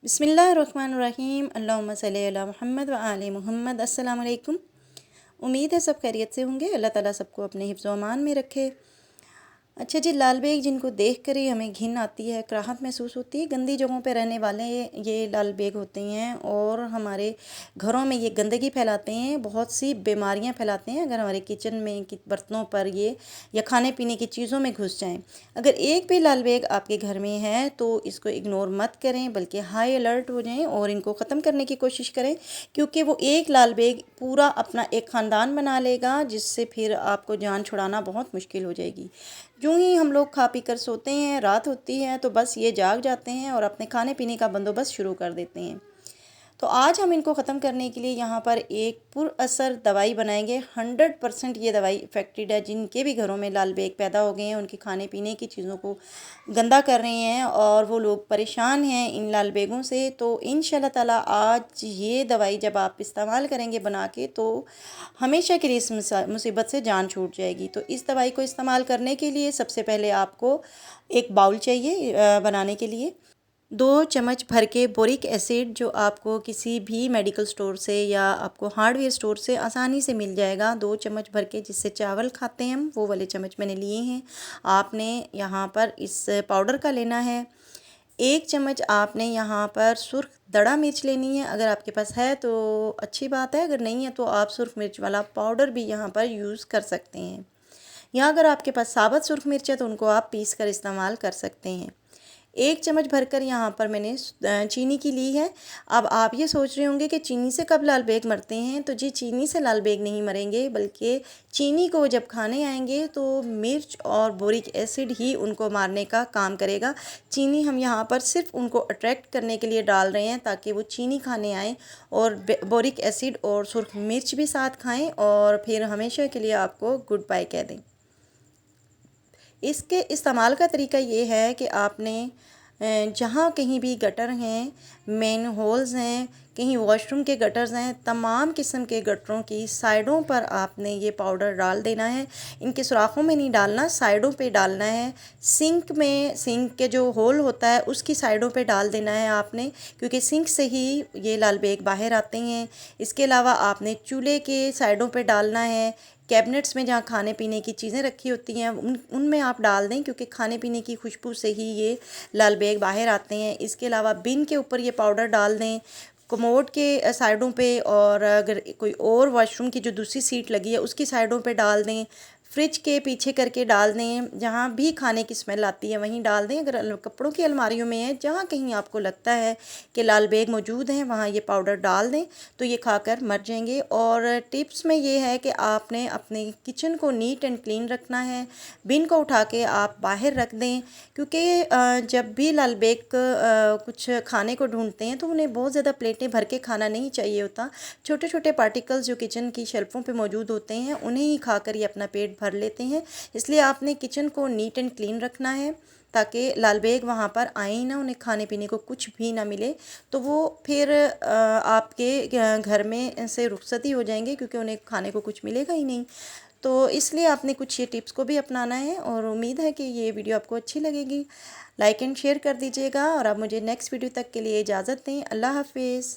बिस्मिल्लाहिर्रहमानिर्रहीम अल्लाहुम्मा सल्ली अला मुहम्मद व आले मुहम्मद। अस्सलाम वालेकुम। उम्मीद है सब खैरियत से होंगे। अल्लाह ताला सबको अपने हिफ्ज़ व अमान में रखे। अच्छा जी, लाल बेग जिनको देख कर ही हमें घिन आती है, कराहत महसूस होती है। गंदी जगहों पे रहने वाले ये लाल बेग होते हैं और हमारे घरों में ये गंदगी फैलाते हैं, बहुत सी बीमारियां फैलाते हैं अगर हमारे किचन में बर्तनों पर ये या खाने पीने की चीज़ों में घुस जाएं। अगर एक भी लाल बेग आपके घर में है तो इसको इग्नोर मत करें, बल्कि हाई अलर्ट हो जाएं और इनको ख़त्म करने की कोशिश करें, क्योंकि वो एक लाल बेग पूरा अपना एक ख़ानदान बना लेगा, जिससे फिर आपको जान छुड़ाना बहुत मुश्किल हो जाएगी। यूँ ही हम लोग खा पी कर सोते हैं, रात होती है तो बस ये जाग जाते हैं और अपने खाने पीने का बंदोबस्त शुरू कर देते हैं। तो आज हम इनको ख़त्म करने के लिए यहाँ पर एक पुरअसर दवाई बनाएंगे। 100% ये दवाई इफ़ेक्टिव है। जिनके भी घरों में लाल बेग पैदा हो गए हैं, उनके खाने पीने की चीज़ों को गंदा कर रहे हैं और वो लोग परेशान हैं इन लाल बेगों से, तो इंशाल्लाह ताला आज ये दवाई जब आप इस्तेमाल करेंगे बना के, तो हमेशा के लिए इस मुसीबत से जान छूट जाएगी। तो इस दवाई को इस्तेमाल करने के लिए सबसे पहले आपको एक बाउल चाहिए बनाने के लिए। 2 चम्मच भर के बोरिक एसिड, जो आपको किसी भी मेडिकल स्टोर से या आपको हार्डवेयर स्टोर से आसानी से मिल जाएगा। 2 चम्मच भर के, जिससे चावल खाते हैं हम, वो वाले चम्मच मैंने लिए हैं। आपने यहाँ पर इस पाउडर का लेना है। 1 चम्मच आपने यहाँ पर सुर्ख दड़ा मिर्च लेनी है। अगर आपके पास है तो अच्छी बात है, अगर नहीं है तो आप सुर्ख मिर्च वाला पाउडर भी यहाँ पर यूज़ कर सकते हैं। या अगर आपके पास साबुत सुर्ख मिर्च है तो उनको आप पीस कर इस्तेमाल कर सकते हैं। 1 चम्मच भरकर यहाँ पर मैंने चीनी की ली है। अब आप ये सोच रहे होंगे कि चीनी से कब लाल बेग मरते हैं, तो जी चीनी से लाल बेग नहीं मरेंगे, बल्कि चीनी को जब खाने आएंगे तो मिर्च और बोरिक एसिड ही उनको मारने का काम करेगा। चीनी हम यहाँ पर सिर्फ उनको अट्रैक्ट करने के लिए डाल रहे हैं, ताकि वो चीनी खाने आएँ और बोरिक एसिड और सुर्ख मिर्च भी साथ खाएँ और फिर हमेशा के लिए आपको गुड बाय कह दें। इसके इस्तेमाल का तरीका ये है कि आपने जहाँ कहीं भी गटर हैं, मेन होल्स हैं, कहीं वॉशरूम के गटर्स हैं, तमाम किस्म के गटरों की साइडों पर आपने ये पाउडर डाल देना है। इनके सुराखों में नहीं डालना, साइडों पे डालना है। सिंक में, सिंक के जो होल होता है उसकी साइडों पे डाल देना है आपने, क्योंकि सिंक से ही ये लाल बेग बाहर आते हैं। इसके अलावा आपने चूल्हे के साइडों पे डालना है। कैबिनेट्स में जहाँ खाने पीने की चीज़ें रखी होती हैं उनमें आप डाल दें, क्योंकि खाने पीने की खुशबू से ही ये लाल बेग बाहर आते हैं। इसके अलावा बिन के ऊपर ये पाउडर डाल दें, कमोड के साइडों पे, और अगर कोई और वॉशरूम की जो दूसरी सीट लगी है उसकी साइडों पे डाल दें। फ्रिज के पीछे करके डाल दें, जहाँ भी खाने की स्मेल आती है वहीं डाल दें। अगर कपड़ों की अलमारियों में है, जहाँ कहीं आपको लगता है कि लाल बेग मौजूद हैं, वहाँ ये पाउडर डाल दें, तो ये खाकर मर जाएंगे। और टिप्स में ये है कि आपने अपने किचन को नीट एंड क्लीन रखना है। बिन को उठा के आप बाहर रख दें, क्योंकि जब भी लाल बेग कुछ खाने को ढूंढते हैं तो उन्हें बहुत ज़्यादा प्लेटें भर के खाना नहीं चाहिए होता। छोटे छोटे पार्टिकल्स जो किचन की शेल्फ़ों पे मौजूद होते हैं उन्हें ही खाकर ये अपना पेट भर लेते हैं। इसलिए आपने किचन को नीट एंड क्लीन रखना है, ताकि लाल बेग वहाँ पर आए ही ना, उन्हें खाने पीने को कुछ भी ना मिले, तो वो फिर आपके घर में से रुखसती हो जाएंगे, क्योंकि उन्हें खाने को कुछ मिलेगा ही नहीं। तो इसलिए आपने कुछ ये टिप्स को भी अपनाना है, और उम्मीद है कि ये वीडियो आपको अच्छी लगेगी। लाइक एंड शेयर कर दीजिएगा, और आप मुझे नेक्स्ट वीडियो तक के लिए इजाज़त दें। अल्लाह हाफिज़।